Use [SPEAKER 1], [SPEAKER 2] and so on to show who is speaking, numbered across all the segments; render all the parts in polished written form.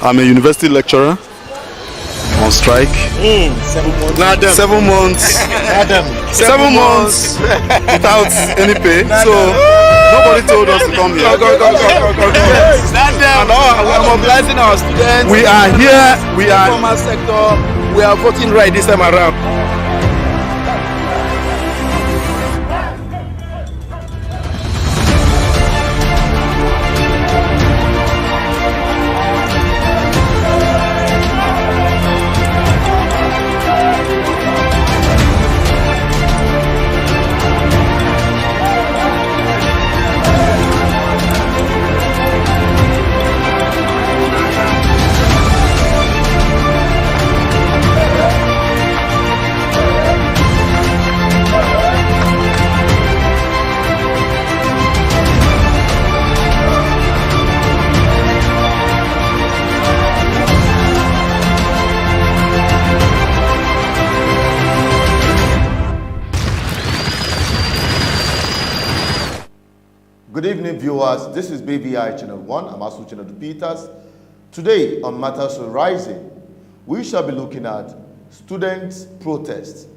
[SPEAKER 1] I'm a university lecturer on strike.
[SPEAKER 2] 7 months.
[SPEAKER 1] 7 months. 7 months without any pay. So nobody told us to come here.
[SPEAKER 2] We're mobilizing our students.
[SPEAKER 1] We are here. We are.
[SPEAKER 2] Informal sector. We are voting right this time around.
[SPEAKER 3] Good evening, viewers. This is BVI Channel 1. I'm ASUU Channel Peters. Today on Matters Rising, we shall be looking at students' protest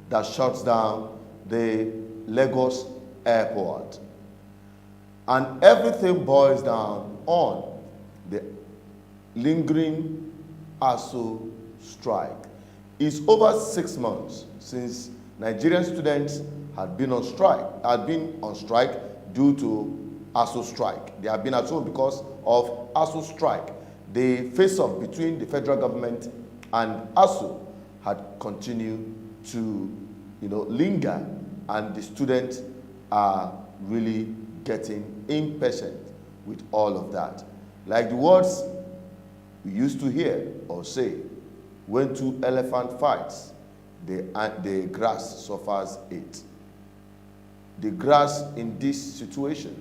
[SPEAKER 3] that shuts down the Lagos airport. And everything boils down on the lingering ASUU strike. It's over 6 months since Nigerian students had been on strike due to ASUU strike. They have been at home because of ASUU strike. The face-off between the federal government and ASUU had continued to, linger, and the students are really getting impatient with all of that. Like the words we used to hear or say, when two elephants fight, the grass suffers it. The grass in this situation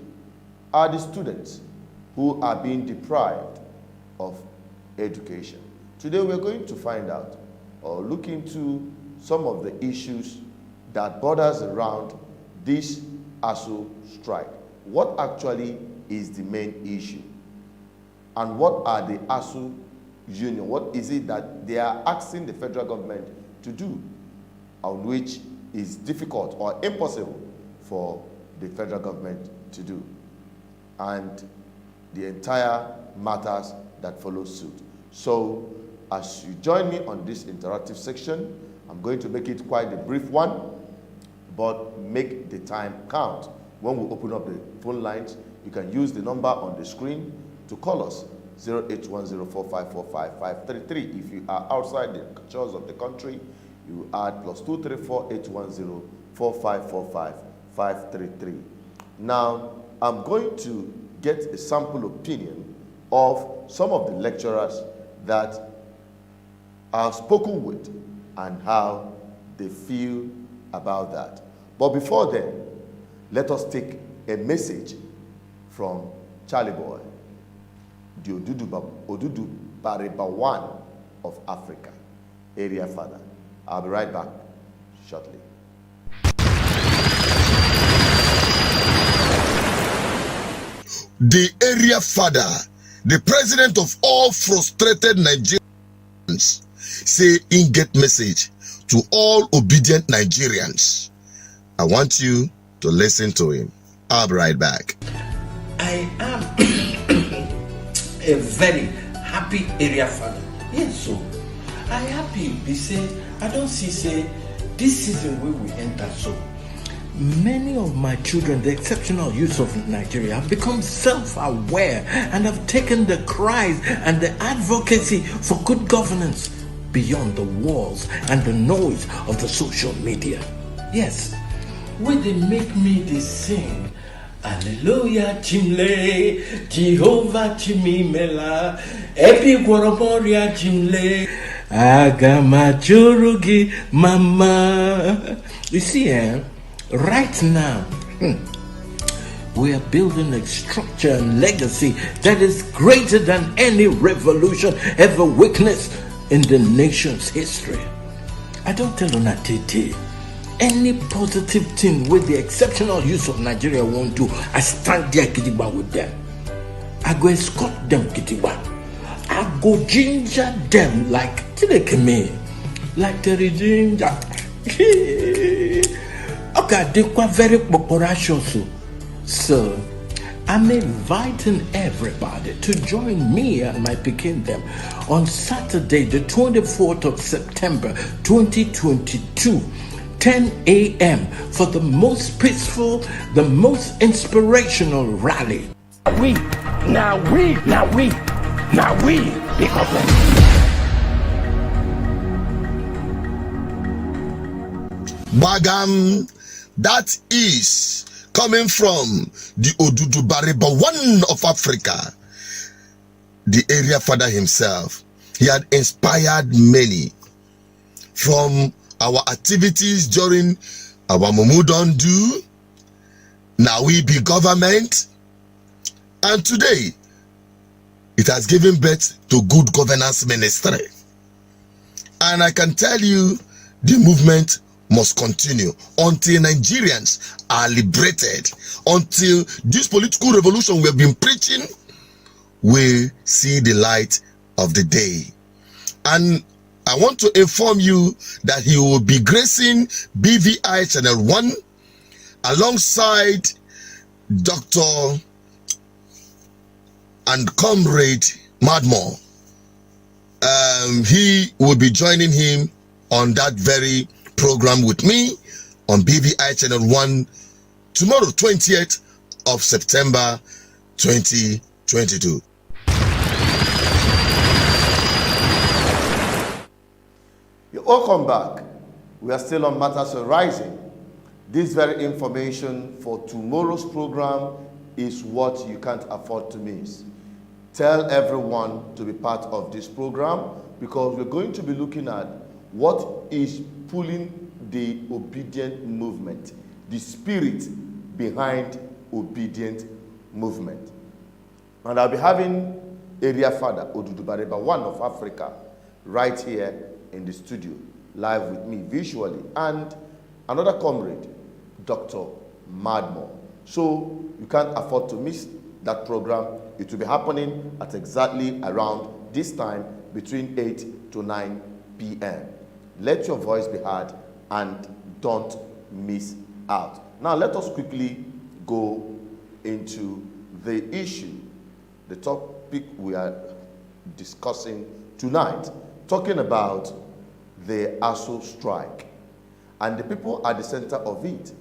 [SPEAKER 3] are the students who are being deprived of education. Today we're going to find out or look into some of the issues that borders around this ASUU strike. What actually is the main issue? And what are the ASUU union? What is it that they are asking the federal government to do, on which is difficult or impossible for the federal government to do, and the entire matters that follow suit. So as you join me on this interactive section, I'm going to make it quite a brief one, but make the time count. When we open up the phone lines, you can use the number on the screen to call us, 08104545533. If you are outside the shores of the country, you add +234 810 4545 533. Now, I'm going to get a sample opinion of some of the lecturers that are spoken with and how they feel about that. But before then, let us take a message from Charly Boy, the Odudu Bariba One of Africa, area father. I'll be right back shortly.
[SPEAKER 4] The area father, the president of all frustrated Nigerians, say in get message to all obedient Nigerians. I want you to listen to him. I'll be right back.
[SPEAKER 5] I am a very happy area father. Yes, so I happy. They say I don't see say this season where we enter so. Many of my children, the exceptional youth of Nigeria, have become self-aware and have taken the cries and the advocacy for good governance beyond the walls and the noise of the social media. Yes, when they make me they sing, Hallelujah Chimle, Jehovah Chimimela, Epi Gwaramoria Chimle, Agamachurugi Mama. You see, right now, we are building a structure and legacy that is greater than any revolution ever witnessed in the nation's history. I don't tell on TT. Any positive thing with the exceptional use of Nigeria won't do, I stand there Kitigba with them. I go escort them Kitigba. I I go ginger them like me, like the ginger. Okay, they quite very populous. So I'm inviting everybody to join me and my picking them on Saturday, the 24th of September 2022, 10 a.m. for the most peaceful, the most inspirational rally.
[SPEAKER 6] Now we, because
[SPEAKER 4] Bagam, that is coming from the Odudu Bariba, one of Africa, the area father himself. He had inspired many from our activities during our Mumu Don't Do, Now We Be Government, and today it has given birth to Good Governance Ministry. And I can tell you, the movement must continue until Nigerians are liberated, until this political revolution we have been preaching will see the light of the day. And I want to inform you that he will be gracing BVI Channel 1 alongside Dr. and Comrade Madmore. He will be joining him on that very program with me on BVI Channel 1 tomorrow, 20th of September 2022.
[SPEAKER 3] You're welcome back. We are still on Matters Rising. This very information for tomorrow's program is what you can't afford to miss. Tell everyone to be part of this program, because we're going to be looking at what is pulling the obedient movement, the spirit behind obedient movement. And I'll be having Area Father Odudu Bariba, one of Africa, right here in the studio, live with me visually, and another comrade, Dr. Madmore. So you can't afford to miss that program. It will be happening at exactly around this time, between 8 to 9 p.m. Let your voice be heard and don't miss out. Now let us quickly go into the issue, the topic we are discussing tonight, talking about the ASUU strike. And the people at the center of it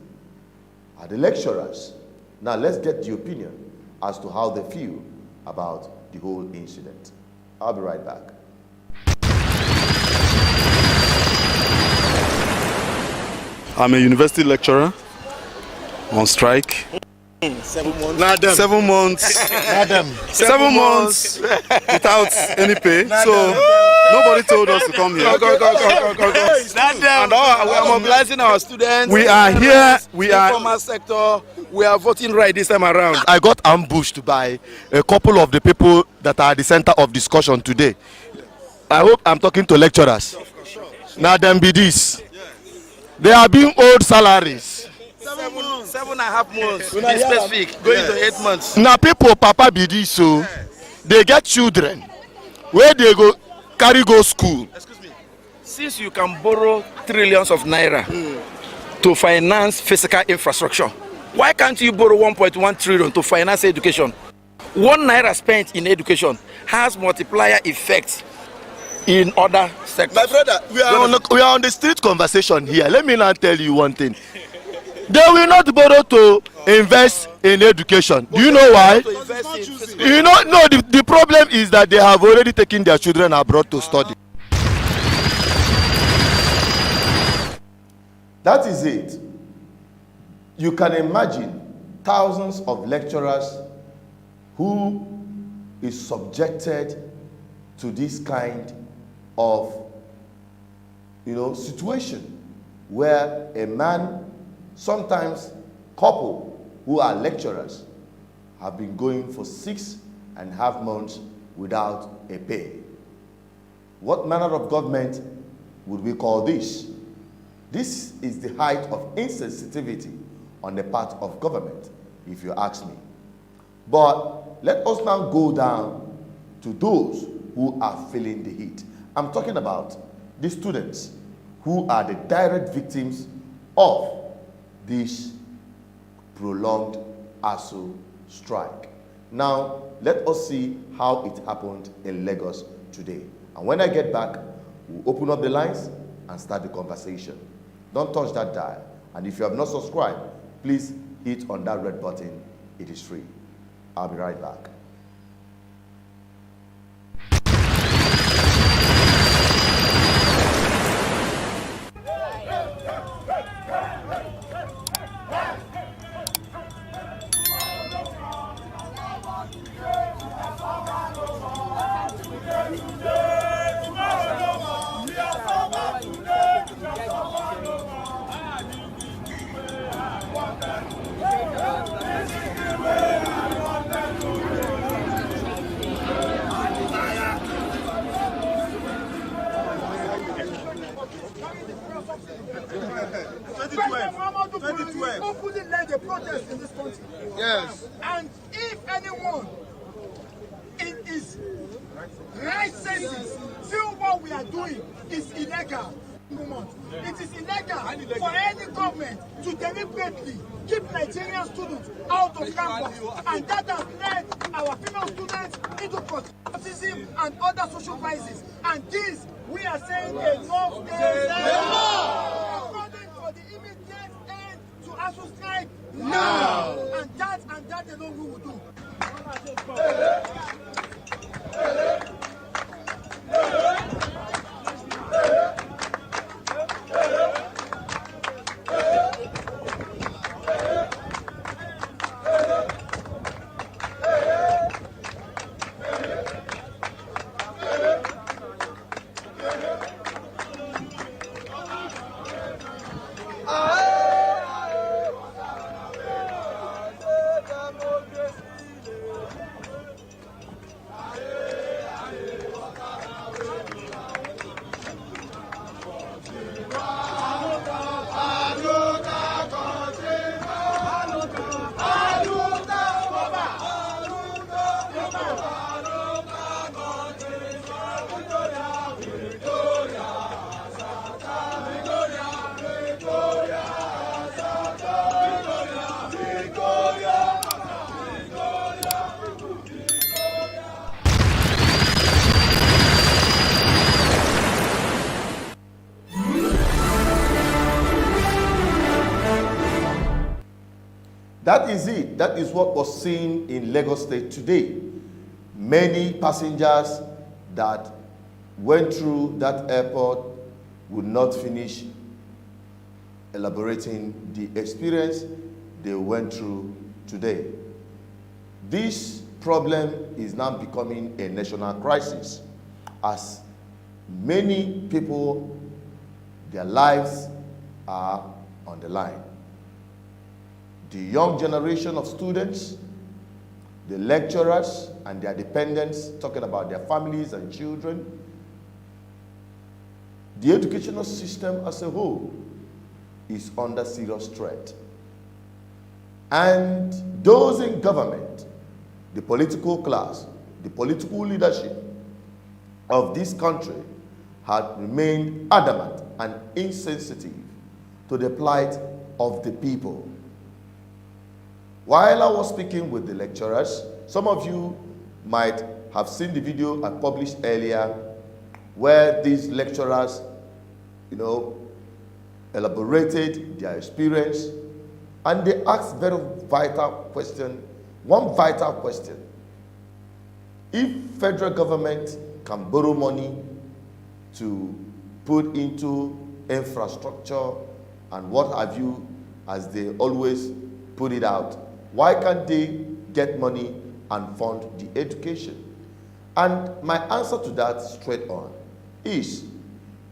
[SPEAKER 3] are the lecturers. Now let's get the opinion as to how they feel about the whole incident. I'll be right back.
[SPEAKER 1] I'm a university lecturer on strike.
[SPEAKER 2] 7 months.
[SPEAKER 1] 7 months. 7 months without any pay. So nobody told us to come here.
[SPEAKER 2] And we are mobilizing our students.
[SPEAKER 1] We are here. We are.
[SPEAKER 2] Informal sector. We are voting right this time around.
[SPEAKER 7] I got ambushed by a couple of the people that are at the center of discussion today. I hope I'm talking to lecturers. Now them be this. They are being owed salaries.
[SPEAKER 2] 7.5 months. To be specific, going to 8 months.
[SPEAKER 7] Now people papa be this, so they get children where they go carry go school.
[SPEAKER 2] Excuse me. Since you can borrow trillions of naira to finance physical infrastructure, why can't you borrow 1.1 trillion to finance education? 1 naira spent in education has multiplier effects in other sectors.
[SPEAKER 7] My brother, we are on the street conversation here. Let me now tell you one thing. They will not borrow to invest in education. Do you know why? You know, no, the problem is that they have already taken their children abroad to study.
[SPEAKER 3] That is it. You can imagine thousands of lecturers who is subjected to this kind of, situation where a man, sometimes couple who are lecturers, have been going for 6.5 months without a pay. What manner of government would we call this? This is the height of insensitivity on the part of government, if you ask me. But let us now go down to those who are feeling the heat. I'm talking about the students who are the direct victims of this prolonged ASUU strike. Now, let us see how it happened in Lagos today. And when I get back, we'll open up the lines and start the conversation. Don't touch that dial. And if you have not subscribed, please hit on that red button. It is free. I'll be right back.
[SPEAKER 8] Openly led a protest in this country. Yes. And if anyone in his right senses feel what we are doing is illegal, it is illegal for any government to deliberately keep Nigerian students out of campus, and that has led our female students into protection and other social crises. And this, we are saying, enough is enough. According to the immediate end to ASUU Strike now, and that alone we will do.
[SPEAKER 3] That is it. That is what was seen in Lagos State today. Many passengers that went through that airport would not finish elaborating the experience they went through today. This problem is now becoming a national crisis, as many people, their lives are on the line. The young generation of students, the lecturers and their dependents, talking about their families and children, the educational system as a whole is under serious threat. And those in government, the political class, the political leadership of this country had remained adamant and insensitive to the plight of the people. While I was speaking with the lecturers, some of you might have seen the video I published earlier where these lecturers, elaborated their experience, and they asked one vital question. If federal government can borrow money to put into infrastructure and what have you, as they always put it out, why can't they get money and fund the education? And my answer to that straight on is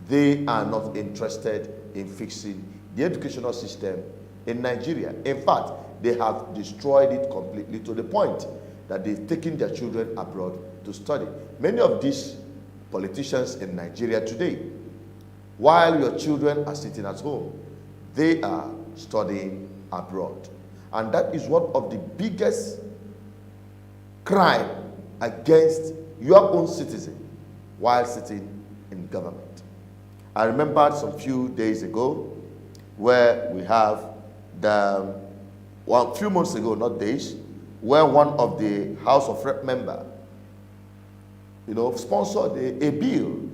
[SPEAKER 3] they are not interested in fixing the educational system in Nigeria. In fact, they have destroyed it completely to the point that they've taken their children abroad to study. Many of these politicians in Nigeria today, while your children are sitting at home, they are studying abroad. And that is one of the biggest crime against your own citizen, while sitting in government. I remembered some few days ago where we have the, well, a few months ago, not days, where one of the House of Rep member, sponsored a bill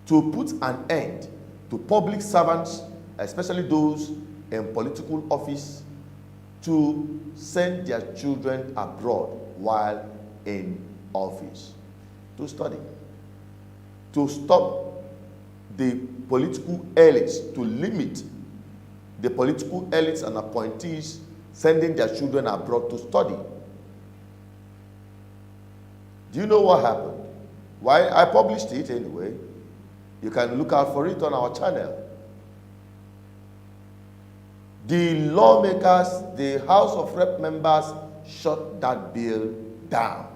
[SPEAKER 3] to put an end to public servants, especially those in political office, to send their children abroad while in office to study, to stop the political elites, to limit the political elites and appointees sending their children abroad to study. Do you know what happened? Why I published it anyway. You can look out for it on our channel. The lawmakers, the House of Rep members, shut that bill down.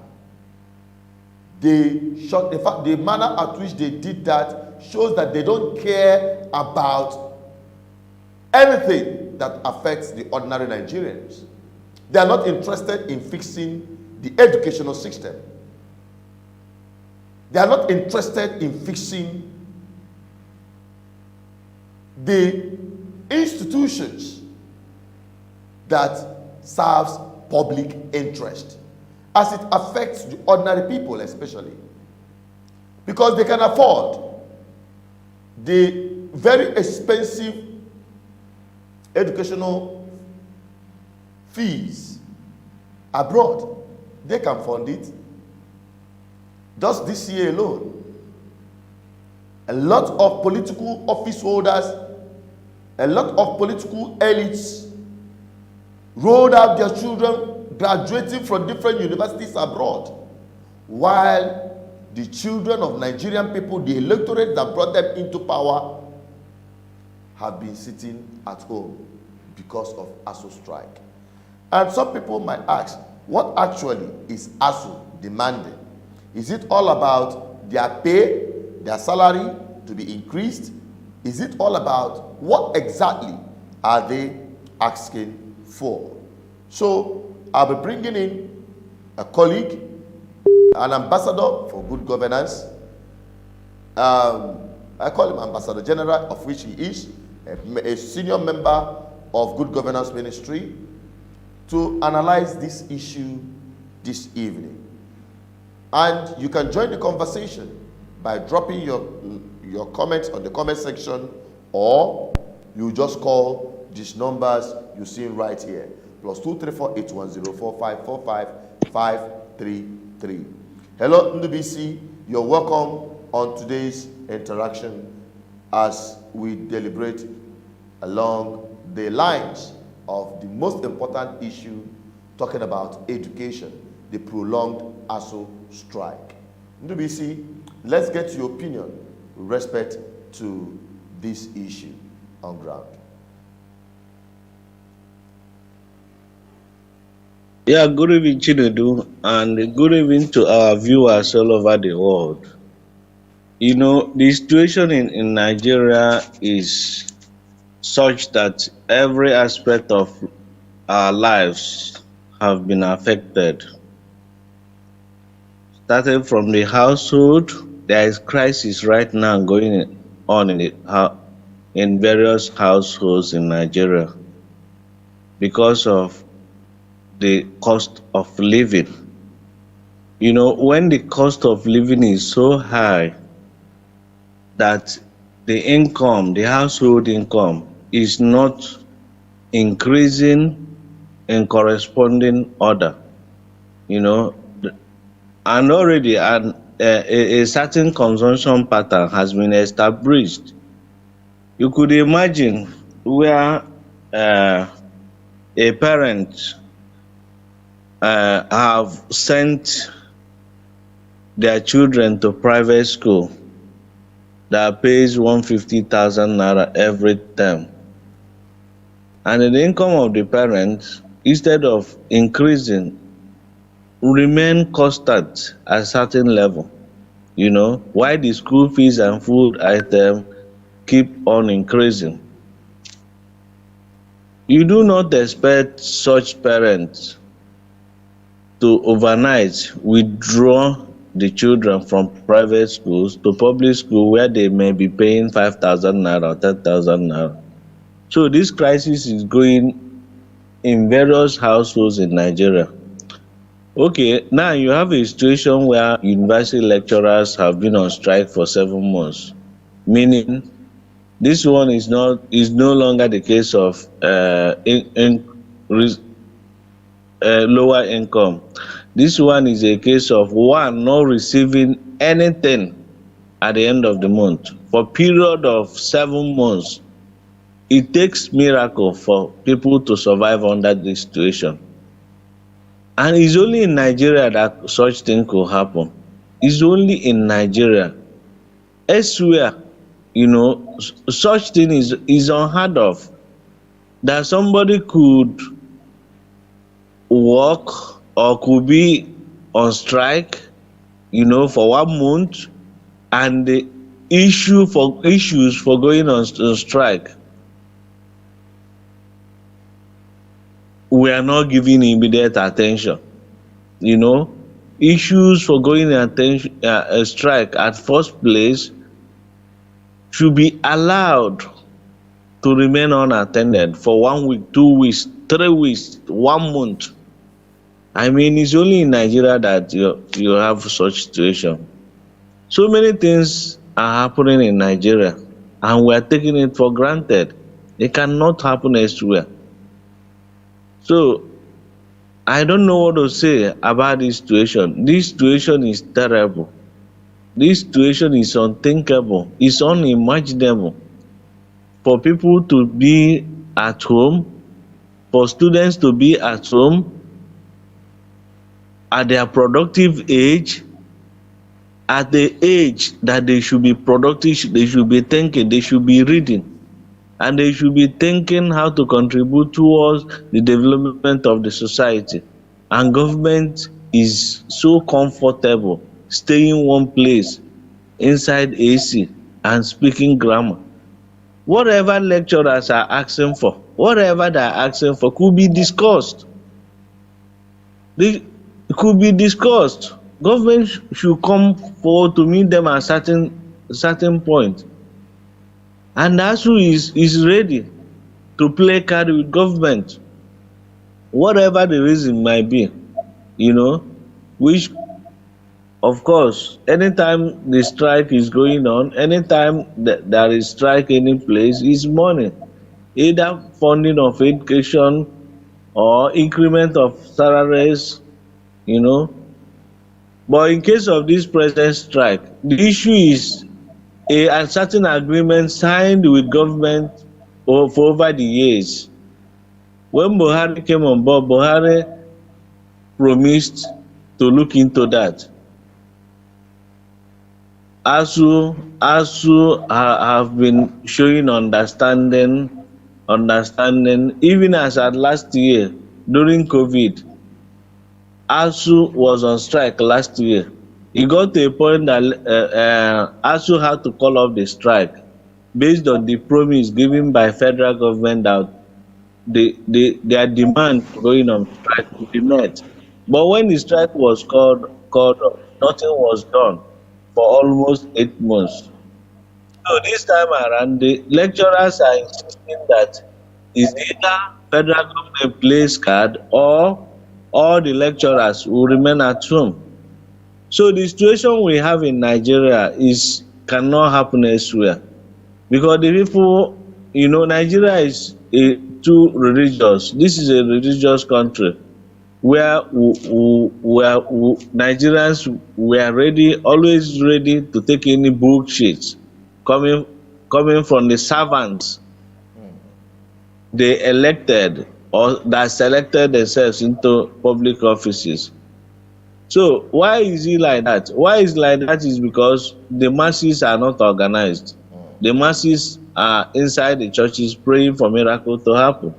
[SPEAKER 3] In fact, the manner at which they did that shows that they don't care about anything that affects the ordinary Nigerians. They are not interested in fixing the educational system. They are not interested in fixing the institutions that serves public interest, as it affects the ordinary people especially, because they can afford the very expensive educational fees abroad. They can fund it. Just this year alone, a lot of political office holders, a lot of political elites rolled out their children graduating from different universities abroad, while the children of Nigerian people, the electorate that brought them into power, have been sitting at home because of ASUU Strike. And some people might ask, what actually is ASUU demanding? Is it all about their pay, their salary to be increased? Is it all about what exactly are they asking for? So I'll be bringing in a colleague, an ambassador for good governance. I call him Ambassador General, of which he is, a senior member of Good Governance Ministry, to analyze this issue this evening. And you can join the conversation by dropping your comments on the comment section, or you just call these numbers you see right here, +234 810 533. Hello, NDBC. You're welcome on today's interaction as we deliberate along the lines of the most important issue, talking about education, the prolonged ASUU strike. NDBC, let's get your opinion with respect to this issue on ground.
[SPEAKER 9] Yeah, good evening, Chinedu, and good evening to our viewers all over the world. You know, the situation in Nigeria is such that every aspect of our lives have been affected. Starting from the household, there is crisis right now going on in various households in Nigeria because of the cost of living. You know, when the cost of living is so high that the income, the household income, is not increasing in corresponding order, you know, and already a certain consumption pattern has been established. You could imagine where a parent have sent their children to private school that pays 150,000 naira every term, and the income of the parents, instead of increasing, remain constant at a certain level, you know, while the school fees and food items keep on increasing. You do not expect such parents to overnight withdraw the children from private schools to public school where they may be paying 5,000 naira or 10,000 naira. So this crisis is going in various households in Nigeria. Okay, now you have a situation where university lecturers have been on strike for 7 months, meaning this one is no longer the case of lower income. This one is a case of one not receiving anything at the end of the month for a period of 7 months. It takes miracle for people to survive under this situation. And it's only in Nigeria that such thing could happen. It's only in Nigeria. Elsewhere, such thing is unheard of. That somebody could work or could be on strike, for 1 month, and the issues for going on strike we are not giving immediate attention. Issues for going a strike at first place should be allowed to remain unattended for 1 week, 2 weeks, 3 weeks, 1 month. I mean, it's only in Nigeria that you have such situation. So many things are happening in Nigeria, and we are taking it for granted. It cannot happen elsewhere. So I don't know what to say about this situation. This situation is terrible. This situation is unthinkable. It's unimaginable. For people to be at home, for students to be at home at their productive age, at the age that they should be productive, they should be thinking, they should be reading, and they should be thinking how to contribute towards the development of the society. And government is so comfortable staying one place inside AC and speaking grammar. Whatever lecturers are asking for, whatever they are asking for could be discussed. It could be discussed. Government should come forward to meet them at certain point. And ASUU is ready to play card with government, whatever the reason might be, which, of course, anytime the strike is going on, anytime there is strike any place, is money, either funding of education or increment of salaries, But in case of this present strike, the issue is a certain agreement signed with government for over the years. When Buhari came on board, Buhari promised to look into that. ASUU have been showing understanding, even as at last year during COVID. ASUU was on strike last year. It got to a point that ASUU had to call off the strike based on the promise given by federal government that their demand going on strike would be met. But when the strike was called off, nothing was done for almost 8 months. So this time around, the lecturers are insisting that is either federal government plays card or all the lecturers will remain at home. So the situation we have in Nigeria cannot happen elsewhere, because the people, Nigeria is too religious. This is a religious country where Nigerians were always ready to take any bullshit coming from the servants they elected or that selected themselves into public offices. So why is it like that? Why is it like that is because the masses are not organized. The masses are inside the churches praying for miracles to happen,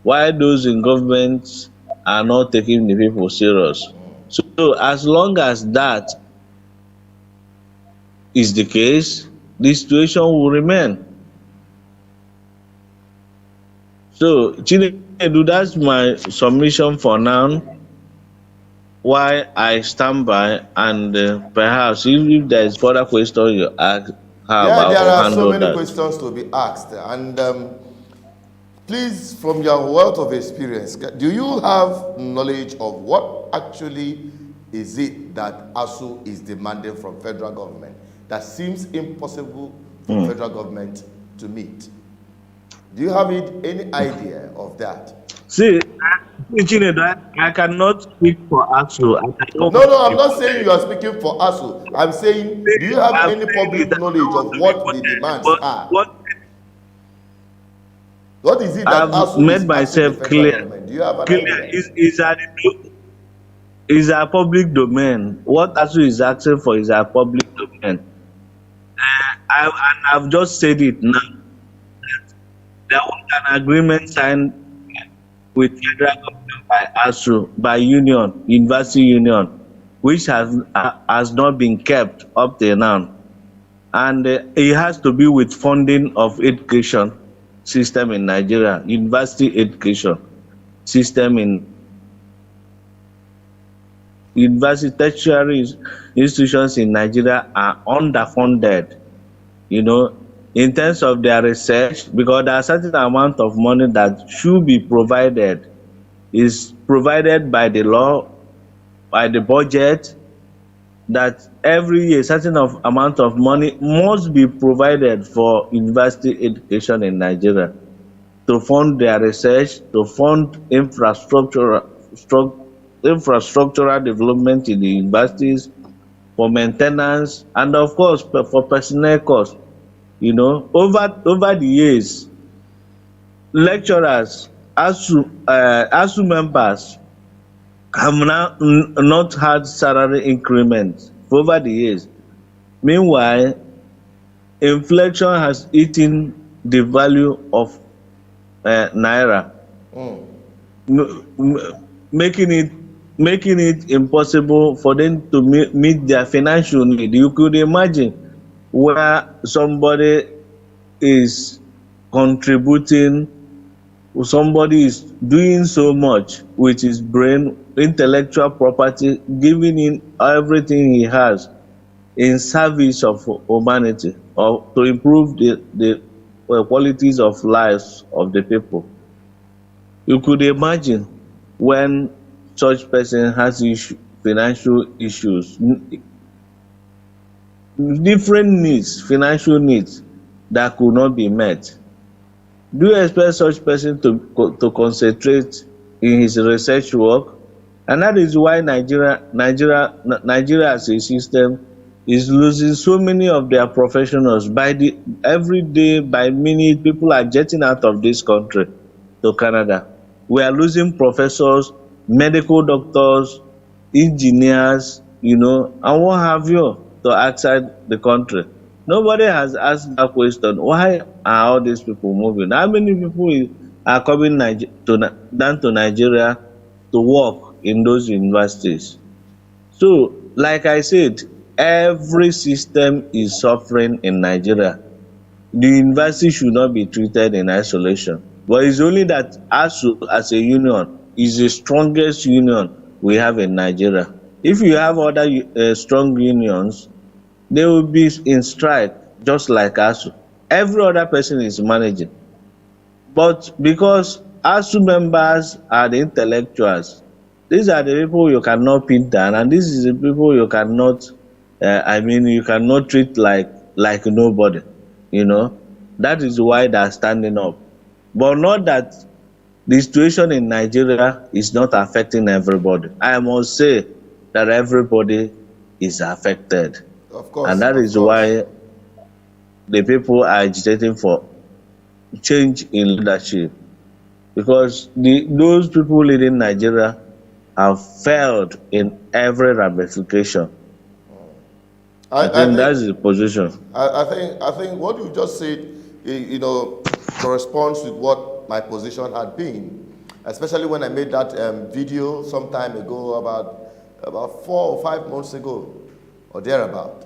[SPEAKER 9] while those in government are not taking the people serious. So as long as that is the case, the situation will remain. So Chinedu, that's my submission for now. why I stand by, and perhaps if there is further question you ask, how
[SPEAKER 3] Yeah,
[SPEAKER 9] about
[SPEAKER 3] there
[SPEAKER 9] I'll
[SPEAKER 3] are so
[SPEAKER 9] handle
[SPEAKER 3] many
[SPEAKER 9] that.
[SPEAKER 3] questions to be asked. And please, from your wealth of experience, do you have knowledge of what actually is it that ASUU is demanding from federal government that seems impossible for federal government to meet? Do you have any idea of that?
[SPEAKER 9] See, Chinedu, I cannot speak for ASUU. And I don't
[SPEAKER 3] No,
[SPEAKER 9] want
[SPEAKER 3] no,
[SPEAKER 9] to
[SPEAKER 3] I'm
[SPEAKER 9] be
[SPEAKER 3] not saying
[SPEAKER 9] quoted.
[SPEAKER 3] you are speaking for ASUU. I'm saying, do you have
[SPEAKER 9] I'm
[SPEAKER 3] any
[SPEAKER 9] saying it,
[SPEAKER 3] public
[SPEAKER 9] I don't
[SPEAKER 3] knowledge
[SPEAKER 9] want
[SPEAKER 3] of
[SPEAKER 9] to be
[SPEAKER 3] what the
[SPEAKER 9] quoted.
[SPEAKER 3] demands
[SPEAKER 9] But
[SPEAKER 3] are?
[SPEAKER 9] what
[SPEAKER 3] What is it that
[SPEAKER 9] I've
[SPEAKER 3] ASUU
[SPEAKER 9] made
[SPEAKER 3] is asking the
[SPEAKER 9] myself
[SPEAKER 3] federal
[SPEAKER 9] clear,
[SPEAKER 3] government? Do you have an
[SPEAKER 9] clear
[SPEAKER 3] idea?
[SPEAKER 9] is a public domain. What ASUU is asking for is a public domain. And I've just said it now. There was an agreement signed with federal government by ASUU, by union, university union, which has not been kept up till now. And it has to be with funding of education system in Nigeria, university education system in university tertiary institutions in Nigeria are underfunded, in terms of their research, because there are certain amount of money that should be provided, is provided by the law, by the budget, that every year certain amount of money must be provided for university education in Nigeria to fund their research, to fund infrastructural development in the universities, for maintenance, and of course for personnel costs. Over the years, lecturers, ASUU members have not had salary increments for over the years. Meanwhile, inflation has eaten the value of naira, making it impossible for them to meet their financial need. You could imagine where somebody is contributing, somebody is doing so much with his brain, intellectual property, giving in everything he has in service of humanity, or to improve the qualities of lives of the people. You could imagine when such person has financial issues, different needs, financial needs that could not be met. Do you expect such person to concentrate in his research work? And that is why Nigeria as a system is losing so many of their professionals. Every day, by minute, people are jetting out of this country to Canada. We are losing professors, medical doctors, engineers, and what have you, to outside the country. Nobody has asked that question. Why are all these people moving? How many people are coming down to Nigeria to work in those universities? So, like I said, every system is suffering in Nigeria. The university should not be treated in isolation. But it's only that ASUU as a union is the strongest union we have in Nigeria. If you have other strong unions, they will be in strike just like ASUU. Every other person is managing. But because ASUU members are the intellectuals, these are the people you cannot pin down, and this is the people you cannot, you cannot treat like nobody. That is why they are standing up. But not that the situation in Nigeria is not affecting everybody. I must say that everybody is affected.
[SPEAKER 3] Of course,
[SPEAKER 9] And that
[SPEAKER 3] of
[SPEAKER 9] is
[SPEAKER 3] course.
[SPEAKER 9] why the people are agitating for change in leadership, because those people leading Nigeria have failed in every ramification. I think that's the position.
[SPEAKER 3] I think what you just said, corresponds with what my position had been, especially when I made that video some time ago, about 4 or 5 months ago, or thereabout,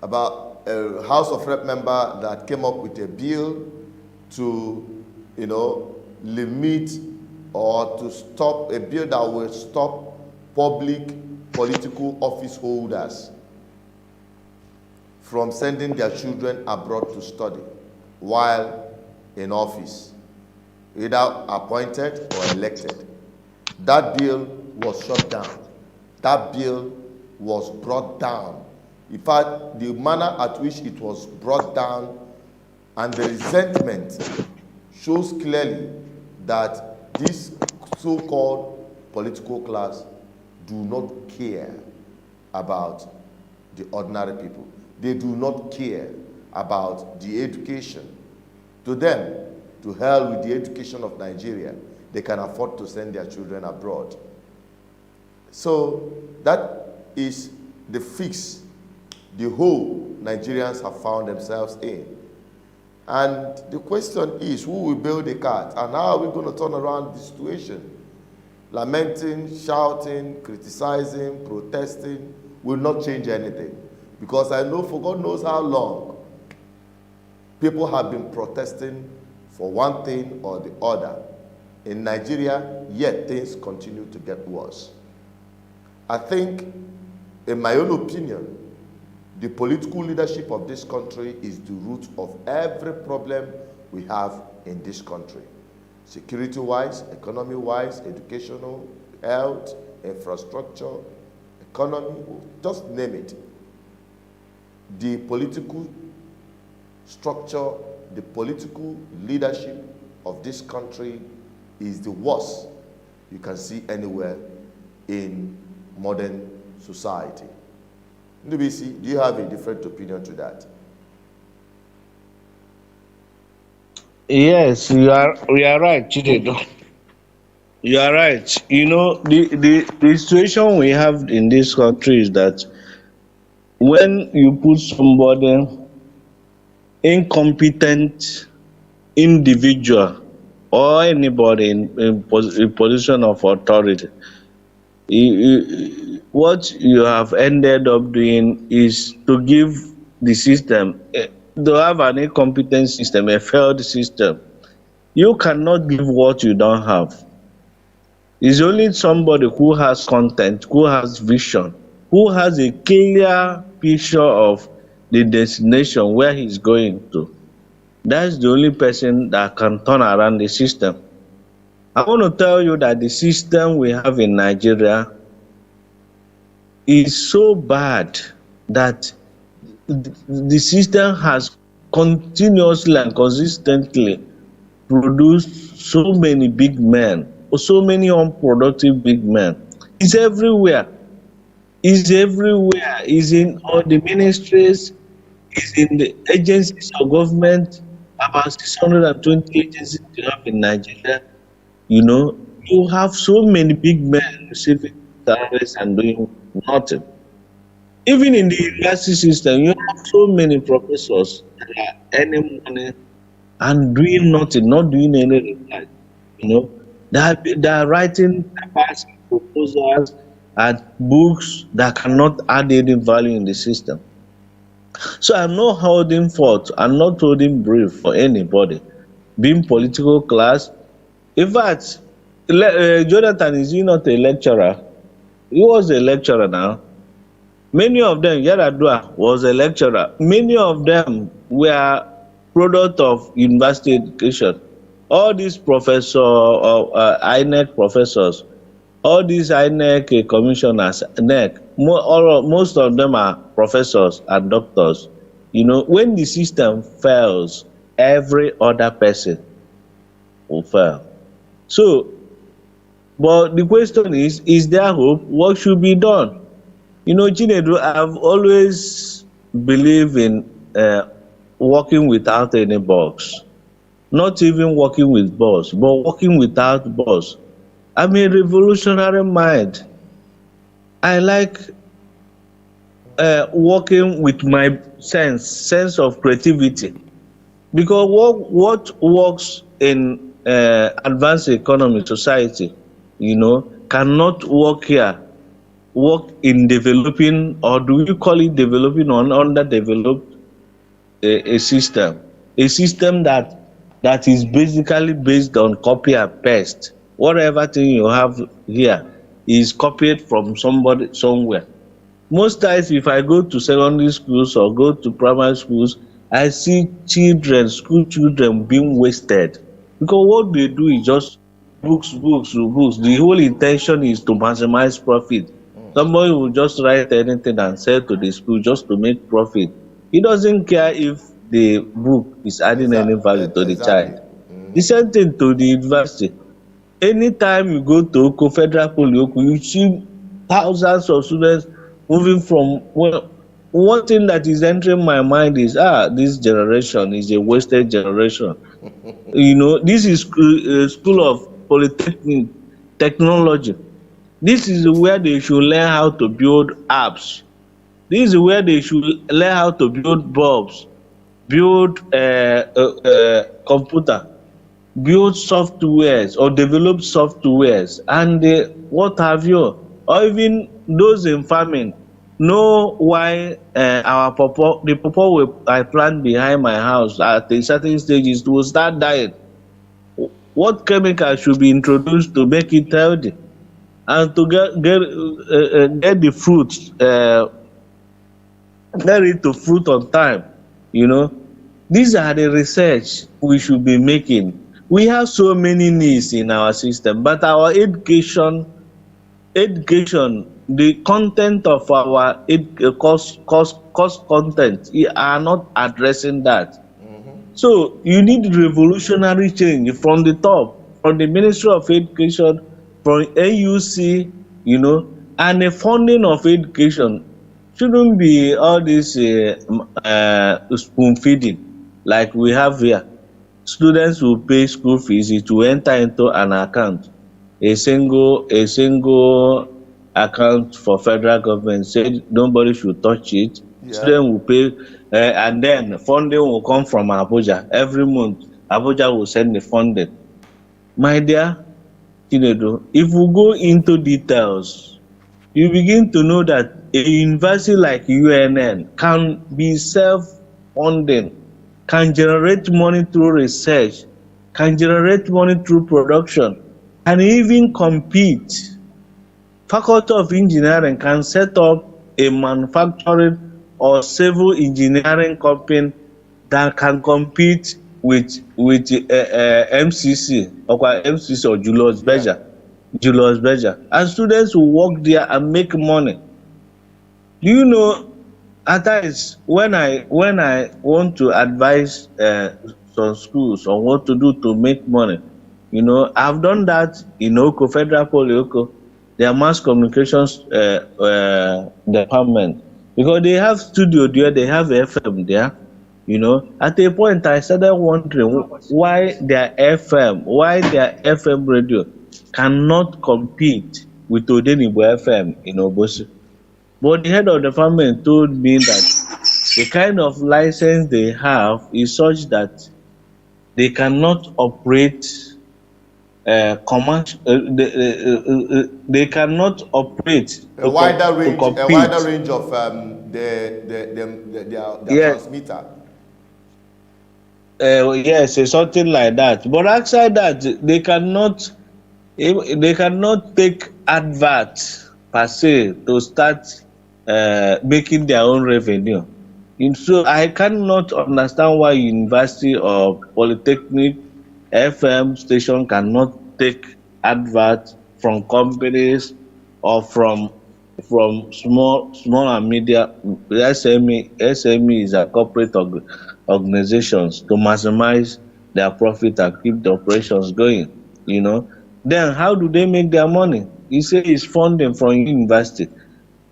[SPEAKER 3] about a House of Rep member that came up with a bill to, limit or to stop, a bill that will stop public political office holders from sending their children abroad to study while in office, either appointed or elected. That bill was shut down. That bill was brought down. In fact, the manner at which it was brought down and the resentment shows clearly that this so-called political class do not care about the ordinary people. They do not care about the education. To them, to hell with the education of Nigeria, they can afford to send their children abroad. So that is the fix the whole Nigerians have found themselves in. And the question is, who will bail the cat? And how are we going to turn around the situation? Lamenting, shouting, criticizing, protesting will not change anything. Because I know for God knows how long people have been protesting for one thing or the other in Nigeria, yet things continue to get worse. I think, in my own opinion, the political leadership of this country is the root of every problem we have in this country. Security-wise, economy-wise, educational, health, infrastructure, economy, just name it. The political structure, the political leadership of this country is the worst you can see anywhere in modern society. NBC, do you have a different opinion to that?
[SPEAKER 9] Yes, you are right, Chinedu. You are right. You know, the situation we have in this country is that when you put somebody, incompetent individual or anybody in position of authority, what you have ended up doing is to give the system, to have an incompetent system, a failed system. You cannot give what you don't have. It's only somebody who has content, who has vision, who has a clear picture of the destination where he's going to. That's the only person that can turn around the system. I want to tell you that the system we have in Nigeria is so bad that the system has continuously and consistently produced so many big men, or so many unproductive big men. It's everywhere. It's everywhere. It's in all the ministries, it's in the agencies of government, about 620 agencies you have in Nigeria. You know, you have so many big men receiving salaries and doing nothing. Even in the university system, you have so many professors that are earning money and doing nothing, not doing any research. You know, they are writing papers, proposals, and books that cannot add any value in the system. So I'm not holding forth, I'm not holding brief for anybody. Being political class, in fact, Jonathan, is he not a lecturer? He was a lecturer now. Many of them, Yaradua was a lecturer. Many of them were product of university education. All these professors, INEC professors, all these INEC commissioners, NEC, most of them are professors and doctors. You know, when the system fails, every other person will fail. So, but the question is there hope? What should be done? You know, Chinedu, I've always believed in working without any boss. Not even working with boss, but working without boss. I'm a revolutionary mind. I like working with my sense of creativity. Because what works in advanced economy society, you know, cannot work here, work in developing, or do you call it developing or underdeveloped a system that is basically based on copy and paste. Whatever thing you have here, is copied from somebody somewhere. Most times if I go to secondary schools or go to primary schools, I see children, school children being wasted because what they do is just books, books, books. The whole intention is to maximize profit. Somebody will just write anything and sell to the school just to make profit. He doesn't care if the book is adding any value to the child. The same thing to the university. Anytime you go to Oko, Federal Poly Oko, you see thousands of students moving from, well, one thing that is entering my mind is, this generation is a wasted generation. You know, this is school of polytechnic technology. This is where they should learn how to build apps. This is where they should learn how to build bulbs, build computer, build softwares or develop softwares, and what have you. Or even those in farming know why our pawpaw, the pawpaw I plant behind my house at a certain stage will start dying. What chemical should be introduced to make it healthy and to get the fruits, get it to fruit on time? You know, these are the research we should be making. We have so many needs in our system, but our education, the content of our course content, are not addressing that. So you need revolutionary change from the top, from the Ministry of Education, from AUC, you know, and the funding of education shouldn't be all this spoon feeding like we have here. Students will pay school fees, it will enter into an account, a single account for federal government, said nobody should touch it. Students will pay, and then funding will come from Abuja. Every month, Abuja will send the funding. My dear Chinedu, if we go into details, you begin to know that a university like UNN can be self-funding, can generate money through research, can generate money through production, and even compete. Faculty of Engineering can set up a manufacturing or civil engineering company that can compete with MCC or Julius Berger, and students will work there and make money. Do you know, at times when I want to advise some schools on what to do to make money, you know, I've done that in Oko, Federal Poly Oko, their mass communications department, because they have studio there, they have FM there. You know, at a point I started wondering why their FM radio cannot compete with Odenibo FM in Obosi. But the head of the department told me that the kind of license they have is such that they cannot operate commercial. They cannot operate
[SPEAKER 3] a wider range of their transmitter.
[SPEAKER 9] Yes, something like that. But outside that, they cannot take adverts per se to start making their own revenue. And so I cannot understand why university or polytechnic FM station cannot take adverts from companies or from small and medium SME is a corporate organizations to maximize their profit and keep the operations going. You know, then how do they make their money? You say it's funding from university.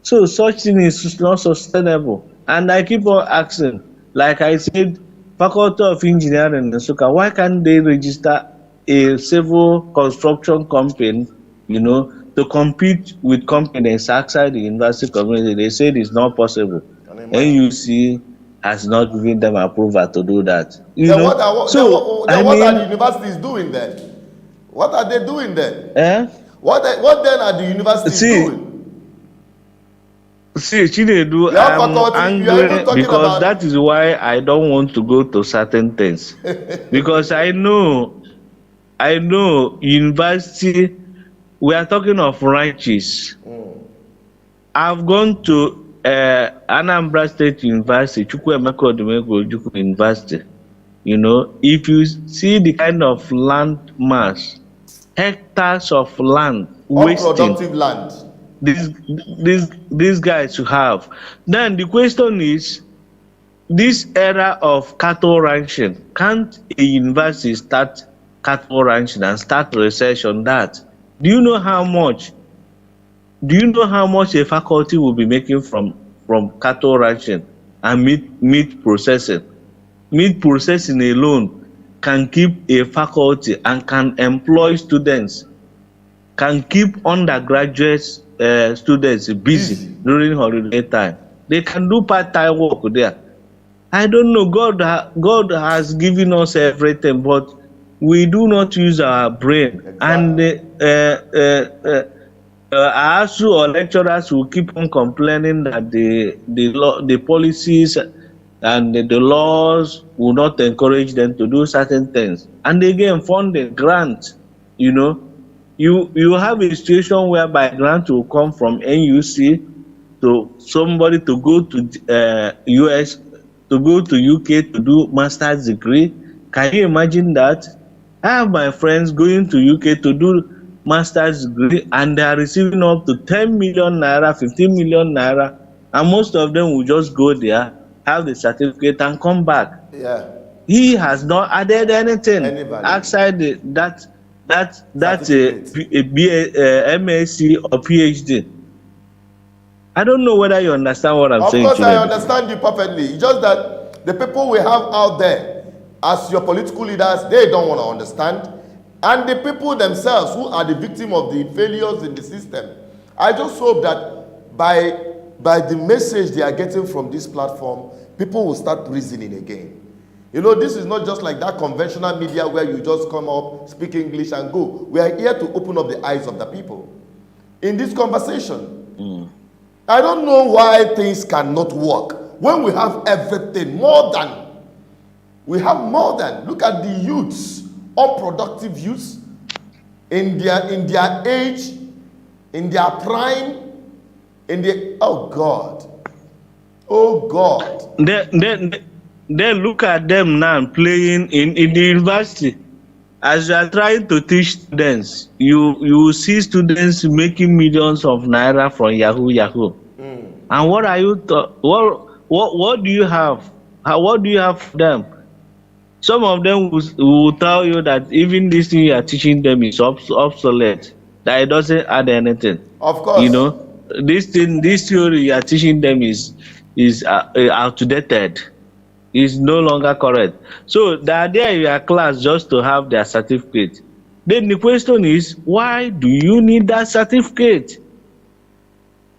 [SPEAKER 9] So such thing is not sustainable. And I keep on asking, like I said, Faculty of Engineering in Nsukka, why can't they register a civil construction company, you know, to compete with companies outside the university community? They said it's not possible. NUC has not given them approval to do that.
[SPEAKER 3] What are the universities doing then? What are they doing then? What then are the universities doing?
[SPEAKER 9] See, Chinedu, I'm angry because that is why I don't want to go to certain things. Because I know university we are talking of ranches. I've gone to Anambra State University, Chukwuemeka Odumegwu Ojukwu University. You know, if you see the kind of land mass, hectares of land wasting,
[SPEAKER 3] unproductive land,
[SPEAKER 9] these guys to have. Then the question is, this era of cattle ranching, can't a university start cattle ranching and start research on that? Do you know how much a faculty will be making from cattle ranching and meat processing? Meat processing alone can keep a faculty and can employ students, can keep undergraduate students busy during holiday time. They can do part-time work there. I don't know, God has given us everything, but we do not use our brain. Exactly. And ASUU or lecturers will keep on complaining that the policies and the laws will not encourage them to do certain things. And again, funding, grant, you know, you have a situation whereby grant will come from NUC to somebody to go to US, to go to UK to do master's degree. Can you imagine that? I have my friends going to UK to do master's degree and they are receiving up to 10 million naira, 15 million naira, and most of them will just go there, have the certificate and come back.
[SPEAKER 3] Yeah.
[SPEAKER 9] He has not added anything outside that MSc or PhD. I don't know whether you understand what I'm saying.
[SPEAKER 3] Of course, I understand you perfectly. It's just that the people we have out there, as your political leaders, they don't want to understand. And the people themselves who are the victim of the failures in the system. I just hope that by the message they are getting from this platform, people will start reasoning again. You know, this is not just like that conventional media where you just come up, speak English and go. We are here to open up the eyes of the people. In this conversation, I don't know why things cannot work when we have everything, more than. We have more than. Look at the youths, unproductive youths, in their age, in their prime, oh God.
[SPEAKER 9] Then look at them now playing in the university. As you are trying to teach students, you see students making millions of naira from Yahoo. And what are you? What do you have? What do you have for them? Some of them will tell you that even this thing you are teaching them is obsolete. That it doesn't add anything.
[SPEAKER 3] Of course.
[SPEAKER 9] You know, this theory you are teaching them is outdated. Is no longer correct. So they are there in your class just to have their certificate. Then the question is, why do you need that certificate?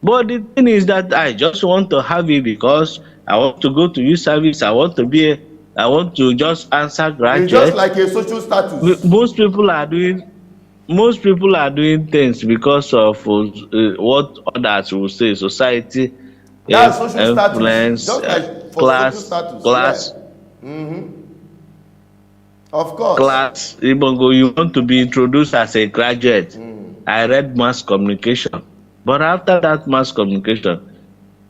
[SPEAKER 9] But the thing is that I just want to have it because I want to go to youth service. I want to just answer graduate.
[SPEAKER 3] It's just like a social status.
[SPEAKER 9] Most people are doing things because of what others will say, society.
[SPEAKER 3] That's social
[SPEAKER 9] influence,
[SPEAKER 3] status. Just like
[SPEAKER 9] class.
[SPEAKER 3] Yeah. Of course.
[SPEAKER 9] Class. Ibongo, you want to be introduced as a graduate. I read mass communication. But after that mass communication,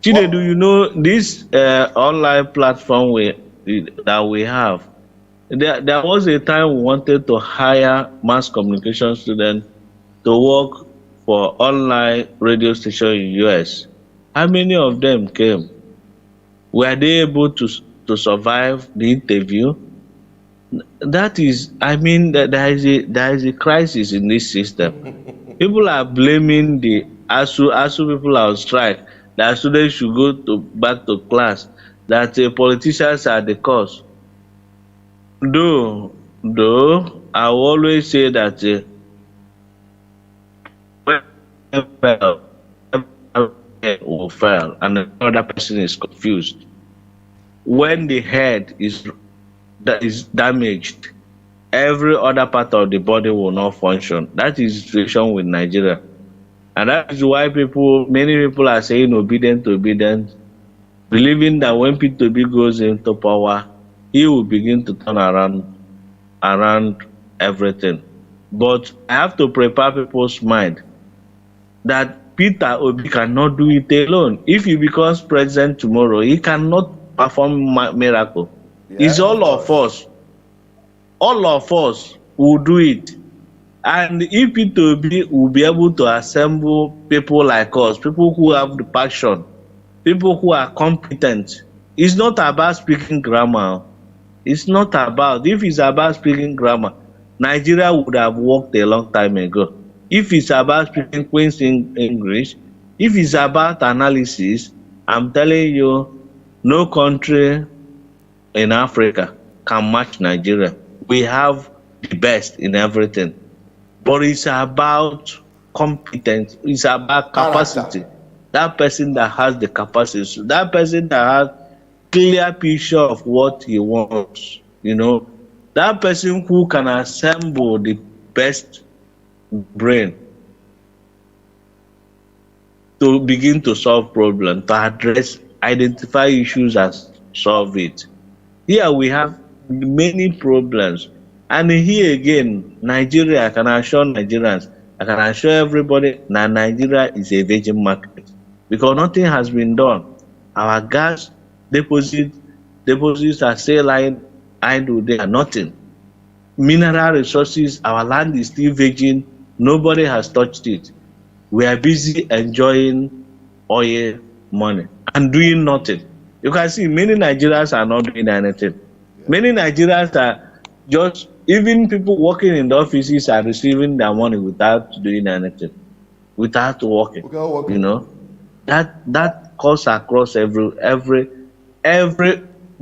[SPEAKER 9] Chinedu, you know, this online platform that we have, there was a time we wanted to hire mass communication students to work for online radio station in US. How many of them came? Were they able to survive the interview? That is, I mean, that there is a crisis in this system. People are blaming the ASUU people are on strike. That students should go back to class. That politicians are the cause. Though I will always say that will fail and the other person is confused. When the head is damaged, every other part of the body will not function. That is the situation with Nigeria. And that is why many people are saying obedient, believing that when P2B goes into power, he will begin to turn around everything. But I have to prepare people's mind that Peter Obi cannot do it alone. If he becomes president tomorrow, he cannot perform miracle. It's all of us. All of us will do it. And if Peter Obi will be able to assemble people like us, people who have the passion, people who are competent, it's not about speaking grammar. It's not about, if it's about speaking grammar, Nigeria would have worked a long time ago. If it's about speaking Queen's English, if it's about analysis, I'm telling you, no country in Africa can match Nigeria. We have the best in everything. But it's about competence, it's about capacity. That person that has the capacity, that person that has clear picture of what he wants, that person who can assemble the best brain to begin to solve problems, to address, identify issues and solve it. Here we have many problems. And here again, Nigeria, I can assure Nigerians, I can assure everybody that Nigeria is a virgin market because nothing has been done. Our gas deposits are still lying idle there, nothing. Mineral resources, our land is still virgin, nobody has touched it. We are busy enjoying oil money and doing nothing. You can see many Nigerians are not doing anything. Many Nigerians are just, even people working in the offices are receiving their money without doing anything, without working. That cuts across every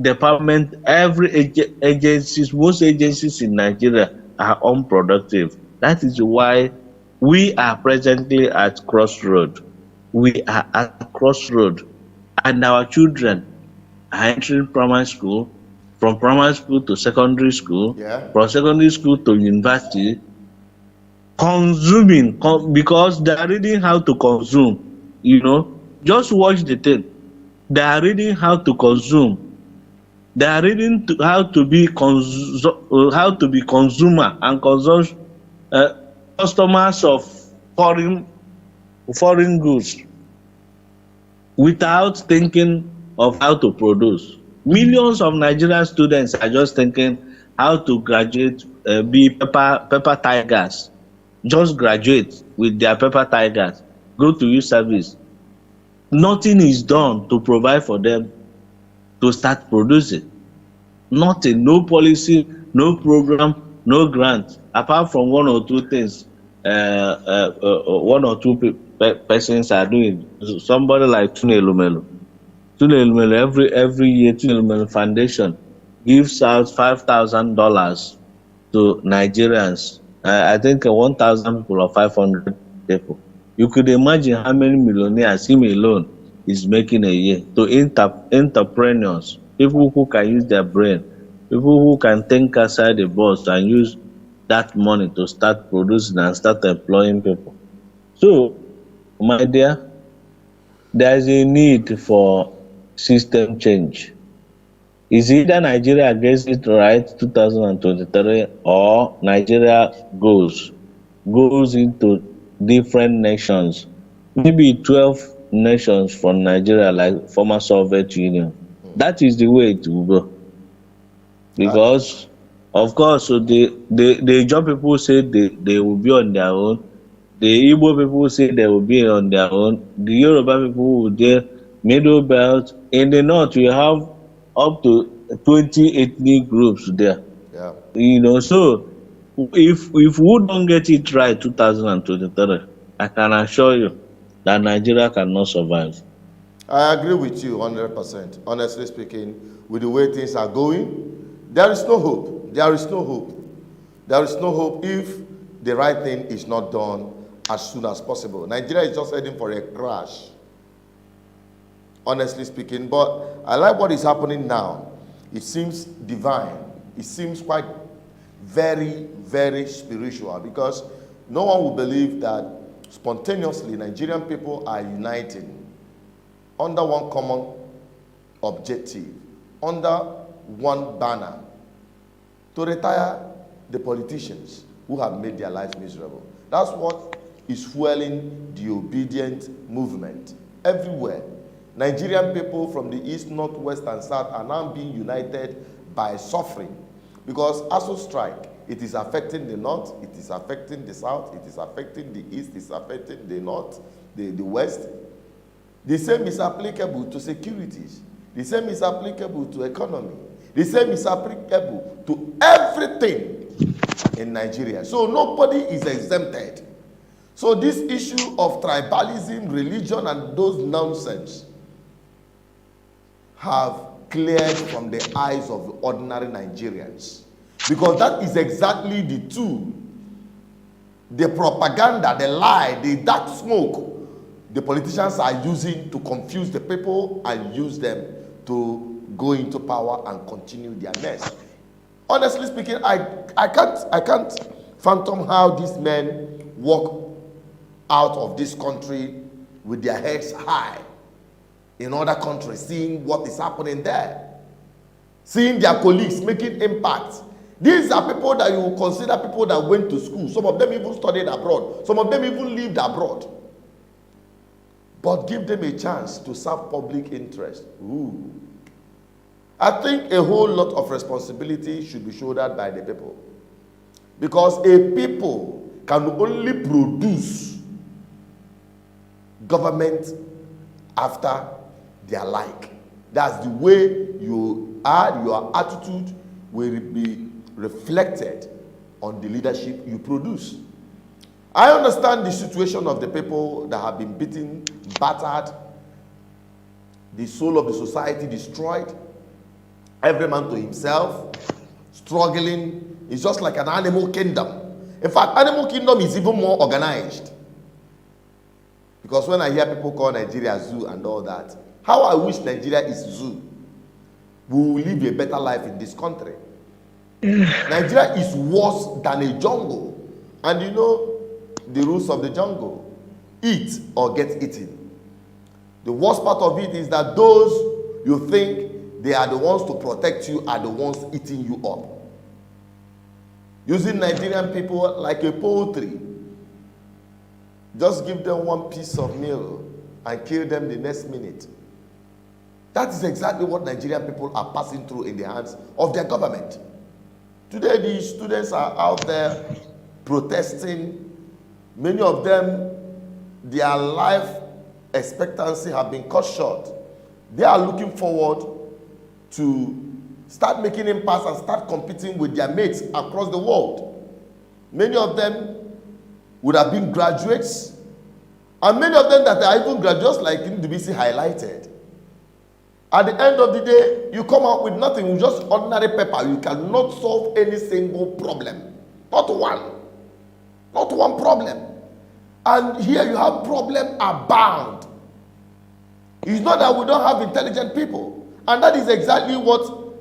[SPEAKER 9] department, every agencies. Most agencies in Nigeria are unproductive. That is why we are presently at crossroad. We are at crossroad, and our children are entering primary school. From primary school to secondary school, from secondary school to university, consuming because they are reading how to consume. Just watch the thing. They are reading how to consume. They are reading how to be consumer and customers of foreign goods without thinking of how to produce. Millions of Nigerian students are just thinking how to graduate, be paper tigers. Just graduate with their paper tigers, go to youth service. Nothing is done to provide for them to start producing. Nothing, no policy, no program, no grant, apart from one or two things one or two persons are doing. Somebody like Tunelumelu. Every year, Tunelumelu Foundation gives out $5,000 to Nigerians. I think 1,000 people or 500 people. You could imagine how many millionaires him alone is making a year. To entrepreneurs, people who can use their brain, people who can think outside the box and use that money to start producing and start employing people. So, my dear, there is a need for system change. Is either Nigeria gets it right 2023 or Nigeria goes into different nations, maybe 12 nations from Nigeria, like former Soviet Union. That is the way it will go. Because, of course, so the Ijaw people say they will be on their own. The Igbo people say they will be on their own. The Yoruba people will be middle belt. In the north, we have up to 20 ethnic groups there. So if we don't get it right 2023, I can assure you that Nigeria cannot survive.
[SPEAKER 3] I agree with you 100%. Honestly speaking, with the way things are going, there is no hope. There is no hope. There is no hope if the right thing is not done as soon as possible. Nigeria is just heading for a crash, honestly speaking. But I like what is happening now. It seems divine. It seems quite very, very spiritual, because no one will believe that spontaneously Nigerian people are uniting under one common objective, under one banner, to retire the politicians, who have made their lives miserable. That's what is fueling the obedient movement everywhere. Nigerian people from the east, north, west, and south are now being united by suffering, because ASUU Strike, it is affecting the north, it is affecting the south, it is affecting the east, it is affecting the north, the west. The same is applicable to securities. The same is applicable to economy. The same is applicable to everything in Nigeria. So nobody is exempted. So this issue of tribalism, religion, and those nonsense have cleared from the eyes of ordinary Nigerians. Because that is exactly the tool, the propaganda, the lie, the dark smoke the politicians are using to confuse the people and use them to go into power and continue their mess. Honestly speaking, I can't fathom how these men walk out of this country with their heads high in other countries, seeing what is happening there, seeing their colleagues making impact. These are people that you will consider people that went to school. Some of them even studied abroad. Some of them even lived abroad. But give them a chance to serve public interest. Ooh. I think a whole lot of responsibility should be shouldered by the people. Because a people can only produce government after their like. That's the way you are, your attitude will be reflected on the leadership you produce. I understand the situation of the people that have been beaten, battered, the soul of the society destroyed, every man to himself, struggling. It's just like an animal kingdom. In fact, animal kingdom is even more organized. Because when I hear people call Nigeria zoo and all that, how I wish Nigeria is zoo. We will live a better life in this country. Nigeria is worse than a jungle. And you know the rules of the jungle. Eat or get eaten. The worst part of it is that those you think they are the ones to protect you are the ones eating you up. Using Nigerian people like a poultry. Just give them one piece of meal and kill them the next minute. That is exactly what Nigerian people are passing through in the hands of their government. Today, the students are out there protesting. Many of them, their life expectancy have been cut short. They are looking forward to start making impacts and start competing with their mates across the world. Many of them would have been graduates, and many of them that are even graduates like NDBC highlighted. At the end of the day, you come out with nothing, with just ordinary paper. You cannot solve any single problem. Not one. Not one problem. And here you have problem abound. It's not that we don't have intelligent people. And that is exactly what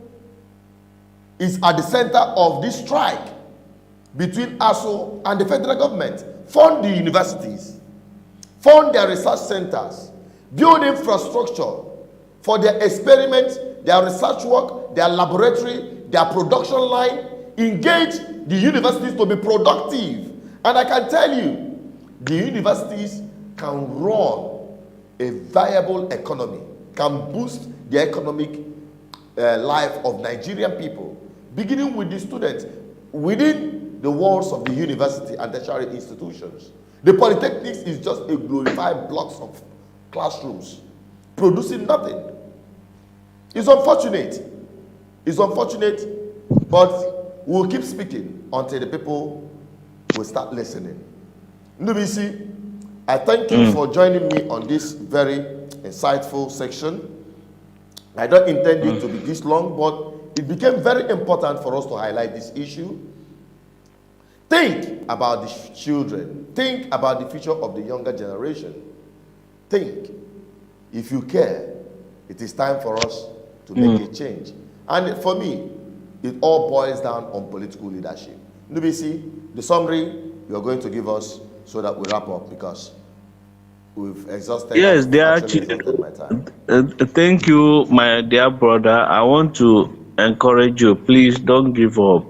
[SPEAKER 3] is at the center of this strike between ASUU and the federal government. Fund the universities. Fund their research centers. Build infrastructure for their experiments, their research work, their laboratory, their production line. Engage the universities to be productive. And I can tell you, the universities can run a viable economy, can boost the economic life of Nigerian people, beginning with the students within the walls of the university and tertiary institutions. The polytechnics is just a glorified blocks of classrooms, producing nothing. It's unfortunate. It's unfortunate, but we'll keep speaking until the people will start listening. NDBC, I thank you for joining me on this very insightful section. I don't intend it to be this long, but it became very important for us to highlight this issue. Think about the children. Think about the future of the younger generation. Think. If you care, it is time for us to make a change. And for me, it all boils down on political leadership. NDBC, the summary you are going to give us so that we wrap up, because we've exhausted.
[SPEAKER 9] Yes, thank you, my dear brother. I want to encourage you. Please don't give up.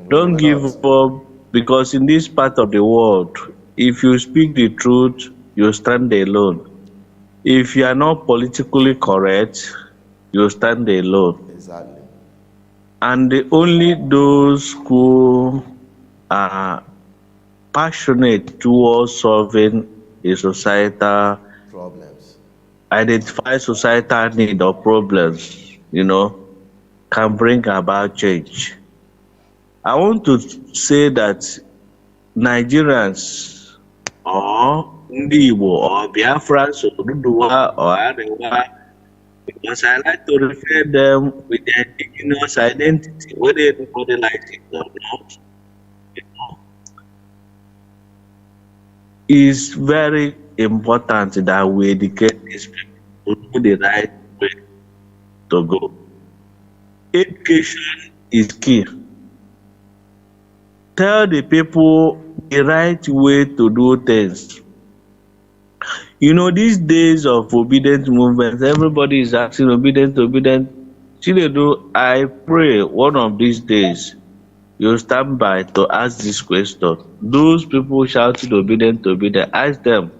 [SPEAKER 9] Don't give up, because in this part of the world, if you speak the truth, you stand alone. If you are not politically correct, you stand alone.
[SPEAKER 3] Exactly.
[SPEAKER 9] And only those who are passionate towards solving a societal
[SPEAKER 3] Problems.
[SPEAKER 9] identify societal need or problems, can bring about change. I want to say that Nigerians or Ndi Igbo or Biafrans or Duduwa or Arewa, because I like to refer them with their indigenous identity, whether anybody likes it or not, it's very important that we educate these people to know the right way to go. Education is key. Tell the people the right way to do things. These days of obedient movements, everybody is asking obedient. Chinedu, I pray one of these days you stand by to ask this question. Those people shouting obedient, ask them,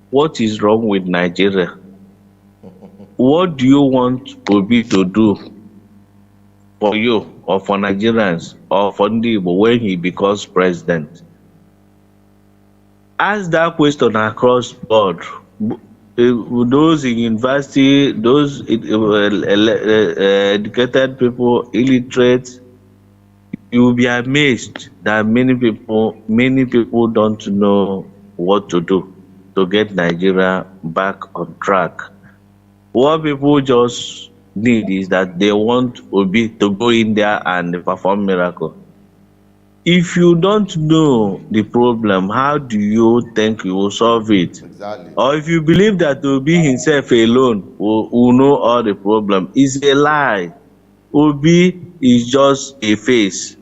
[SPEAKER 9] what is wrong with Nigeria? What do you want Obi to do for you or for Nigerians or for Ndi Igbo when he becomes president? Ask that question across board. Those in university, those educated people, illiterate, you will be amazed that many people don't know what to do to get Nigeria back on track. What people just need is that they want Obi to go in there and perform miracle. If you don't know the problem, how do you think you will solve it?
[SPEAKER 3] Exactly.
[SPEAKER 9] Or if you believe that Obi himself alone will know all the problem, it's a lie. Obi is just a face.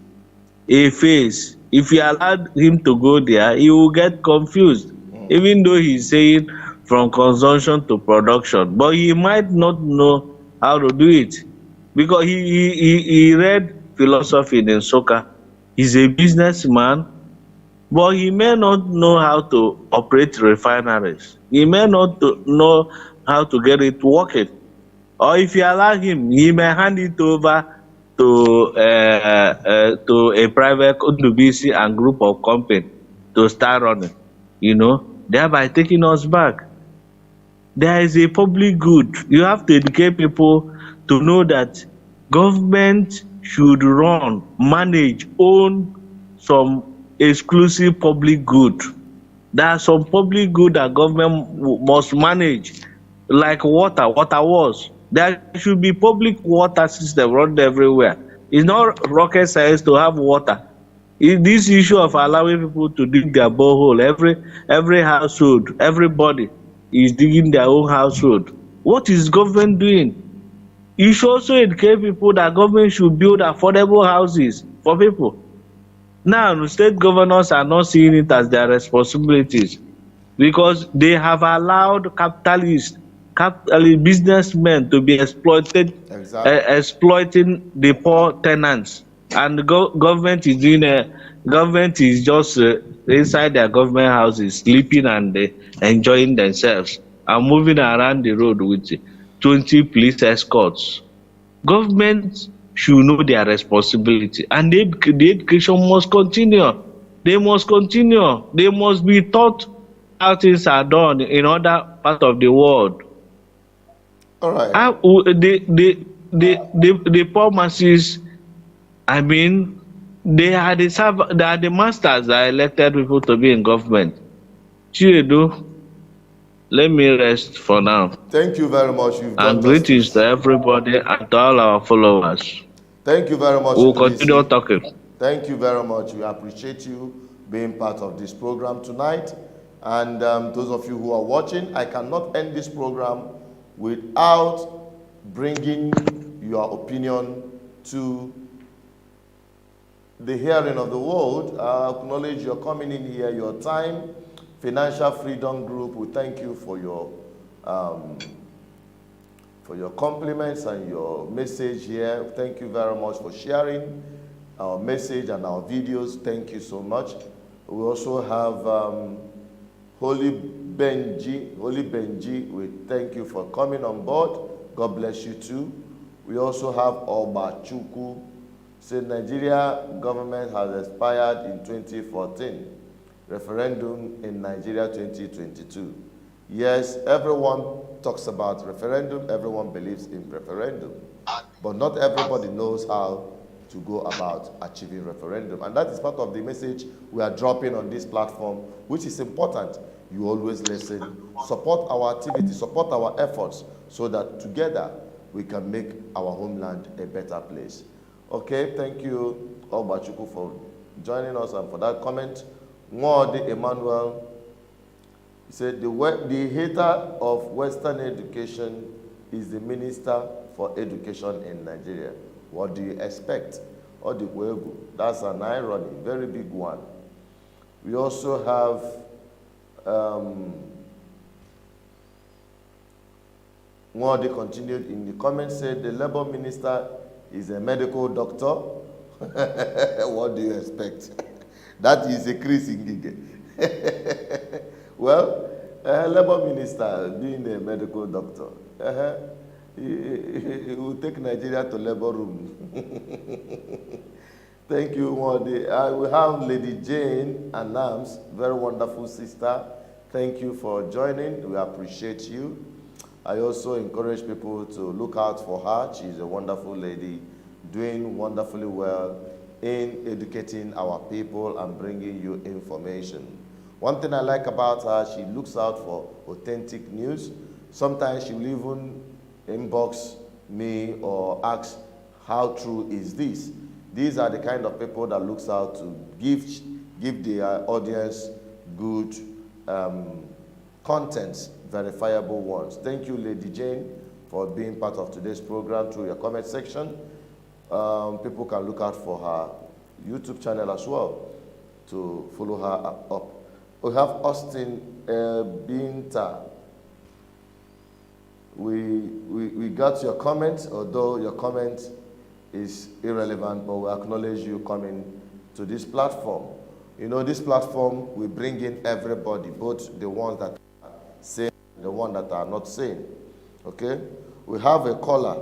[SPEAKER 9] A face. If you allow him to go there, he will get confused. Even though he's saying from consumption to production, but he might not know how to do it because he read philosophy in Nsukka. He's a businessman, but he may not know how to operate refineries. He may not know how to get it working. Or if you allow him, he may hand it over to a private Ndubisi and group of company to start running, thereby taking us back. There is a public good. You have to educate people to know that government should manage, own some exclusive public good. There are some public good that government must manage, like water was. There should be public water system run everywhere. It's not rocket science to have water. This issue of allowing people to dig their borehole, every household, everybody is digging their own household. What is government doing? You should also educate people that government should build affordable houses for people. Now, state governors are not seeing it as their responsibilities because they have allowed capitalist businessmen to be exploited, exploiting the poor tenants, and the government is just inside their government houses, sleeping and enjoying themselves and moving around the road with 20 police escorts. Government should know their responsibility, and the education must continue. They must continue. They must be taught how things are done in other parts of the world.
[SPEAKER 3] All right.
[SPEAKER 9] The poor masses, they are the masters that elected people to be in government. Chinedu, let me rest for now.
[SPEAKER 3] Thank you very much.
[SPEAKER 9] And greetings to everybody and to all our followers.
[SPEAKER 3] Thank you very much.
[SPEAKER 9] We'll continue talking.
[SPEAKER 3] Thank you very much. We appreciate you being part of this program tonight. And those of you who are watching, I cannot end this program without bringing your opinion to the hearing of the world. I acknowledge your coming in here, your time. Financial Freedom Group, we thank you for your compliments and your message here. Thank you very much for sharing our message and our videos. Thank you so much. We also have Holy Benji, we thank you for coming on board. God bless you too. We also have Oba Chuku, say Nigeria government has expired in 2014. Referendum in Nigeria 2022. Yes, everyone talks about referendum, everyone believes in referendum, but not everybody knows how to go about achieving referendum. And that is part of the message we are dropping on this platform, which is important. You always listen, support our activity, support our efforts, so that together we can make our homeland a better place. Okay, thank you, Obachuku, for joining us and for that comment. Mwadi Emmanuel, he said, the hater of Western education is the Minister for Education in Nigeria. What do you expect? That's an irony, very big one. We also have Mwadi continued in the comments, said the Labour Minister is a medical doctor. What do you expect? That is a Chris Ngige. Well, Labour Minister being a medical doctor, he will take Nigeria to labor room. Thank you, Mwadi. We have Lady Jane Anams, very wonderful sister. Thank you for joining. We appreciate you. I also encourage people to look out for her. She's a wonderful lady, doing wonderfully well in educating our people and bringing you information. One thing I like about her, she looks out for authentic news. Sometimes she will even inbox me or ask, how true is this? These are the kind of people that looks out to give the audience good contents, verifiable ones. Thank you, Lady Jane, for being part of today's program through your comment section. People can look out for her YouTube channel as well to follow her up. We have Austin Binta. We got your comment, although your comment is irrelevant, but we acknowledge you coming to this platform. You know, this platform, we bring in everybody, both the ones that are sane and the ones that are not sane. Okay? We have a caller.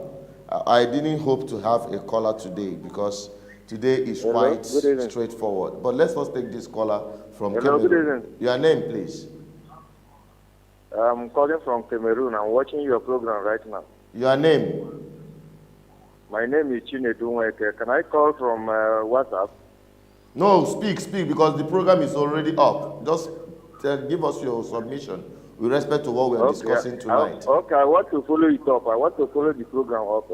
[SPEAKER 3] I didn't hope to have a caller today because today is quite straightforward. But let's first take this caller from Cameroon.
[SPEAKER 10] Good evening.
[SPEAKER 3] Your name, please.
[SPEAKER 10] I'm calling from Cameroon. I'm watching your program right now.
[SPEAKER 3] Your name?
[SPEAKER 10] My name is Chinedu Nweke. Can I call from WhatsApp?
[SPEAKER 3] No, speak, because the program is already up. Just give us your submission with respect to what we are discussing tonight.
[SPEAKER 10] Okay, I want to follow it up. I want to follow the program up.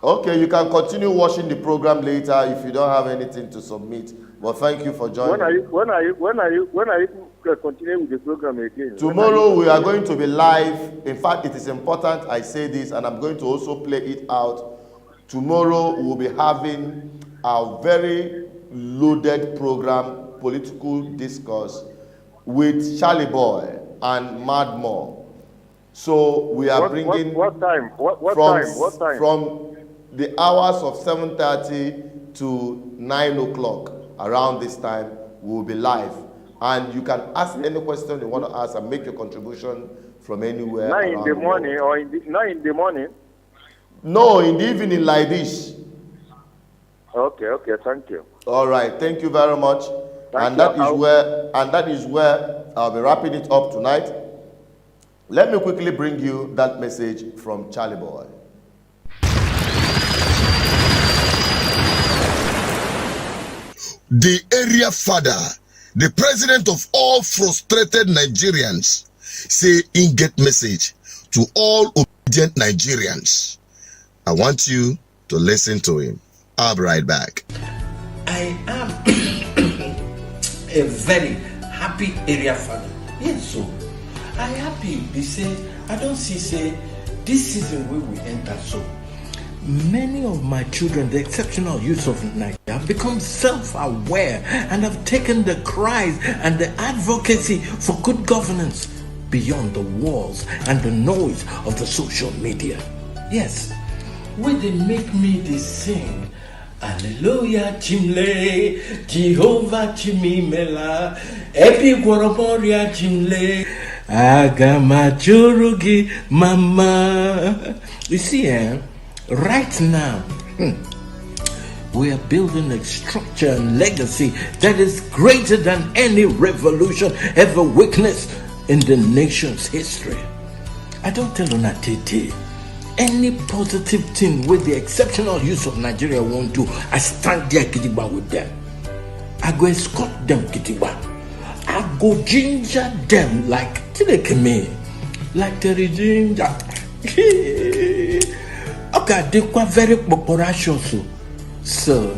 [SPEAKER 3] Okay, you can continue watching the program later if you don't have anything to submit. But thank you for joining.
[SPEAKER 10] When are you continue with the program again?
[SPEAKER 3] Tomorrow we are going to be live. In fact, it is important I say this, and I'm going to also play it out. Tomorrow we will be having a very loaded program, political discourse, with Charly Boy and Mad More. So we are bringing
[SPEAKER 10] what time? What time?
[SPEAKER 3] From the hours of 7:30 to 9 o'clock. Around this time, we will be live. And you can ask any question you want to ask and make your contribution from anywhere.
[SPEAKER 10] 9 in the morning or 9 in the morning?
[SPEAKER 3] No, in the evening like this.
[SPEAKER 10] Okay, thank you.
[SPEAKER 3] All right, thank you very much. That is where I'll be wrapping it up tonight. Let me quickly bring you that message from Charly Boy.
[SPEAKER 4] The area father, the president of all frustrated Nigerians, say in get message to all obedient Nigerians. I want you to listen to him. I'll be right back.
[SPEAKER 5] I am a very happy area father. Yes, so I happy because I don't see say this season where we enter so. Many of my children, the exceptional youth of Nigeria, have become self-aware and have taken the cries and the advocacy for good governance beyond the walls and the noise of the social media. Yes, where they make me they sing Hallelujah, Chimle, Jehovah Chimimela, Epi Gwaramoria Chimle, Agamachurugi Mama. You see, right now, we are building a structure and legacy that is greater than any revolution ever witnessed in the nation's history. I don't tell on a TT. Any positive thing with the exceptional use of Nigeria won't do, I stand there Kitiba with them. I go escort them Kitiba. I go ginger them like Tilekeme. Like Terry Ginger. Okay, they quite very populous. So,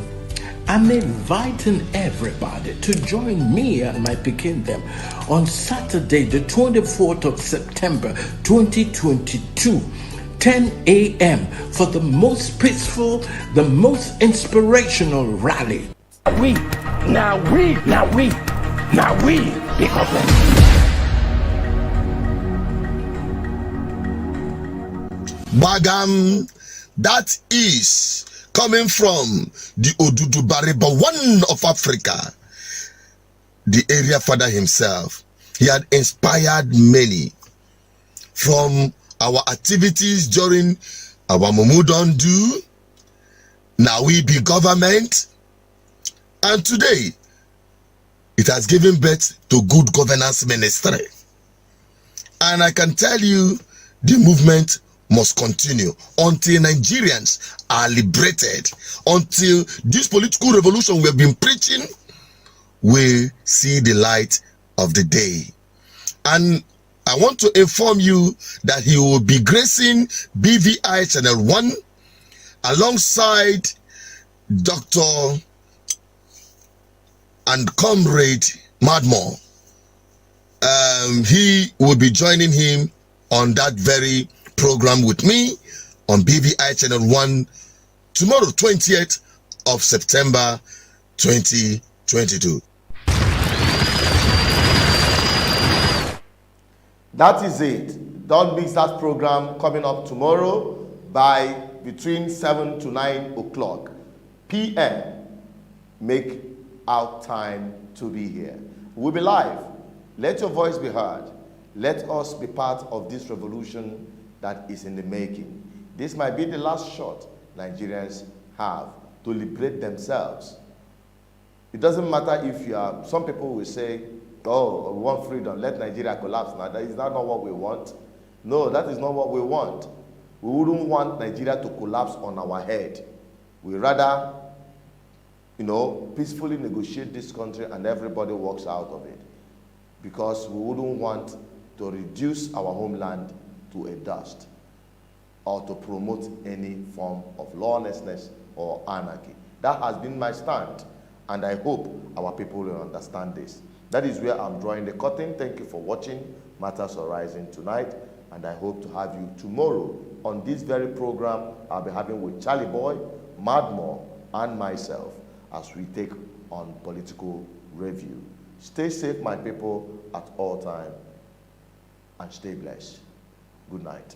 [SPEAKER 5] I'm inviting everybody to join me and my Pekin them on Saturday, the 24th of September 2022. 10 a.m. for the most peaceful, the most inspirational rally.
[SPEAKER 6] We, because
[SPEAKER 4] Bagam, that is coming from the Odudu Bariba, one of Africa, the area father himself. He had inspired many from our activities during our Mumu Do. Now we be government, and today it has given birth to good governance ministry. And I can tell you, the movement must continue until Nigerians are liberated, until this political revolution we have been preaching will see the light of the day. And I want to inform you that he will be gracing BVI Channel 1 alongside Dr. and Comrade Madmore. He will be joining him on that very program with me on BVI Channel 1 tomorrow, 20th of September 2022.
[SPEAKER 3] That is it. Don't miss that program coming up tomorrow by between 7 to 9 o'clock p.m. Make out time to be here. We'll be live. Let your voice be heard. Let us be part of this revolution that is in the making. This might be the last shot Nigerians have to liberate themselves. It doesn't matter if you are, some people will say, oh, we want freedom, let Nigeria collapse now. That is not what we want. No, that is not what we want. We wouldn't want Nigeria to collapse on our head. We rather, peacefully negotiate this country and everybody walks out of it. Because we wouldn't want to reduce our homeland to a dust or to promote any form of lawlessness or anarchy. That has been my stand, and I hope our people will understand this. That is where I'm drawing the curtain. Thank you for watching Matters Arising tonight, and I hope to have you tomorrow on this very program I'll be having with Charly Boy, Madmore, and myself as we take on political review. Stay safe, my people, at all time, and stay blessed. Good night.